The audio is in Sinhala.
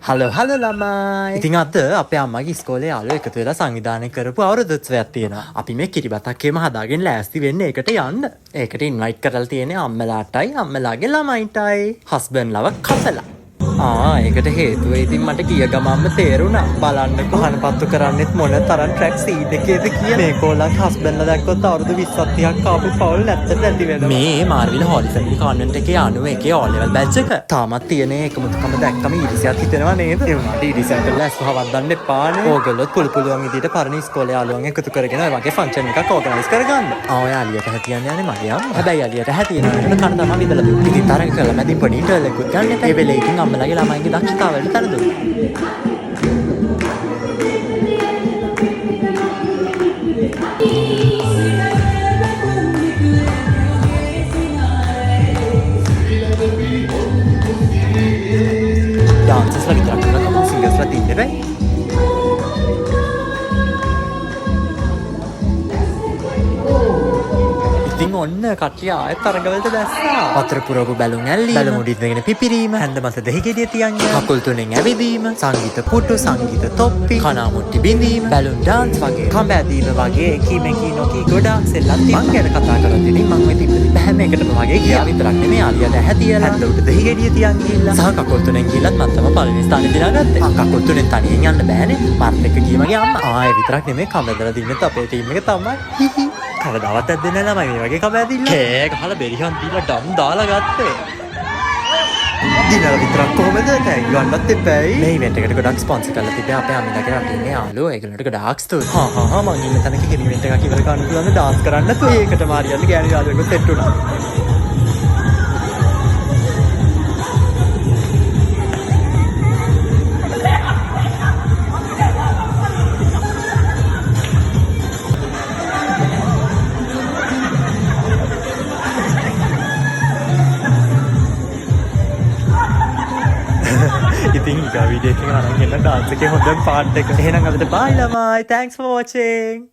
හලෝ ළමයි. ඉතින් අද අපේ අම්මගේ ඉස්කෝලේ යාළුවෝ එකතු වෙලා සංවිධානය කරපු අවුරුද්දෝත්සවයක් තියෙනවා. අපි මේ කිරිබතක් එහෙම හදාගෙන ලෑස්ති වෙන්නේ ඒකට යන්න. ඒකට ඉන්වයිට් කරලා තියෙන්නේ අම්මලාටයි අම්මලාගේ ළමයින්ටයි. හස්බන්ඩ් ලව කපලා. ඒකට හේතුව ඉතින් මට ගිය ගමන්ම තේරුණා. බලන්නකෝ අහනපත්තු කරන්නෙත් මොන තරම් ට්‍රැක් සීඩ් එකේද කියලා. මේ කෝලක් හස්බන්ඩ්ලා දැක්කොත් අවුරුදු 20ක් 30ක් ආපු පවුල් නැත්තට ඇති වෙනවා. මේ මාර්විල් හෝලි ෆැමිලි කන්වෙන්ට් එකේ 91 ඕ ලෙවල් බැච් එක. තාමත් තියෙන එකමුතුකම දැක්කම ඊරිසියක් හිතෙනවා නේද? ඒ වුණාට ඊරිසියක් කරලා ඇස්වහවක් දාන්න එපානේ. ඕගොල්ලොත් පුළුවන් විදිහට පරණ ඉස්කෝලේ යාළුවන් එකතු කරගෙන ඔය වගේ ෆන්ක්ෂන් එකක් ඕගනයිස් කරගන්න. ඔය යාළියට හැටියන් යන්නේ මගේ අම්මා. හැබැයි යාළියට හැටියන කන තමයි විදලා දුන්නේ. ඉතින් තරඟ කළා මැදින් පොඩි ඉන්ටර්වල් එකකුත් ගන්න. ඒ වෙලේ ඉතින් අම්මලාගේ ළමයින්ගේ දක්ෂතාවලට තන දුන්නා. ඩාන්සර්ස්ලා විතරක් නෙවෙයි සිංගර්ස්ලා තින්නේ බෑ. ඉතින් ඔන්න කට්ටිය ආයෙත් තරඟවලට දැස්සා. වතුර පුරවපු බැලුම් ඇල්ලීම, බැලුම් උඩින් දෙගෙන පිපිරීම, හැන්ද මත දෙහි ගෙඩිය තියන් යා, කකුල් තුනෙන් ඇවිදීම, සංගීත පුටු, සංගීත තොප්පි, කණාමුට්ටි බිඳීම, බැලුම් ඩාන්ස් වගේ, කඹැදීම වගේ කීමකී නොකී ගොඩාක් සෙල්ලම් තියෙනවා. මං ගැන කතා කරද්දී ඉතින් මං ඔය තිබ්බ බෑම එකටම වගේ ගියා විතරක් නෙමෙයි ආලියට හැතියලා හැන්ද උඩ දෙහි ගෙඩිය තියන් ගිහිල්ලා සහ කකුල් තුනෙන් ගිහිල්ලත් මම තමයි පළවෙනි ස්ථානේ දිනාගත්තේ. කකුල් තුනෙන් තනියෙන් යන්න බෑනේ. මාත් එක්ක ගිය මගේ අම්මා. ඒ විතරක් නෙමෙයි කඹදලා දින්නෙත් අපේ ටීම් එක තමයි. කවදාවත් ඇද්දෙන්නේ නැහැ ළමයි මේ වගේ කම ඇදින්න. කෑ ගහලා බෙරිහන් දීලා ඩම් දාලා ගත්තේ. දිනලා විතරක් කොහමද තෑගි ගන්නත් එපැයි. මේ ඉවෙන්ට් එකට ගොඩක් ස්පොන්සර් කරලා තිබ්බේ අපේ අම්මලාගේ රටින් ඉන්නේ යාළුවෝ. ඒගොල්ලන්ට ගොඩාක් ස්තුතියි. මං ඉන්න තැනක කෙනෙක් ඉවෙන්ට් එකක් ඉවර කරන්න පුළුවන් ඩාන්ස් කරන්න තු ඒකට මාරියන්න ගෑනු යාළුවෙකුත් සෙට් වුණා. ඉතින් ඊගා වීඩියෝ එකකින් අරන් එන්න ඩාන්ස් එකේ හොඳම පාර්ට් එක. එහෙනම් අපිට බයි ළමයි. Thanks for watching.